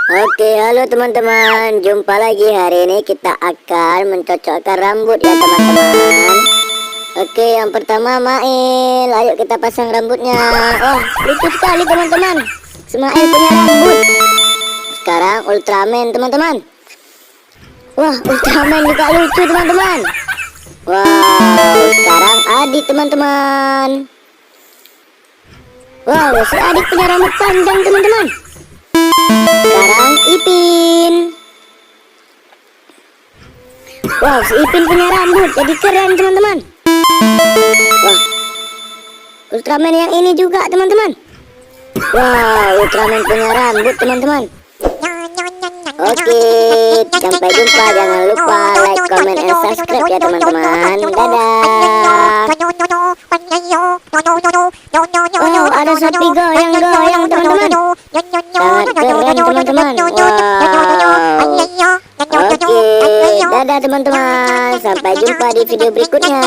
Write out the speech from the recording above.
Oke, halo teman-teman. Jumpa lagi. Hari ini kita akan mencocokkan rambut ya teman-teman. Oke, yang pertama Mail. Ayo kita pasang rambutnya. Oh, lucu sekali teman-teman. Ismail punya rambut. Sekarang Ultraman teman-teman. Wah, Ultraman juga lucu teman-teman. Wow, sekarang Adik teman-teman. Wow, si Adik punya rambut panjang teman-teman. Sekarang Ipin. Wow, si Ipin punya rambut jadi keren teman-teman. Wah, Ultraman yang ini juga teman-teman. Wow, Ultraman punya rambut teman-teman. Oke, sampai jumpa. Jangan lupa like, comment, and subscribe ya teman-teman. Dadah. Oh, ada sapi goyang-goyang teman-teman. Sangat keren teman-teman. Wow. Oke, dadah teman-teman. Sampai jumpa di video berikutnya.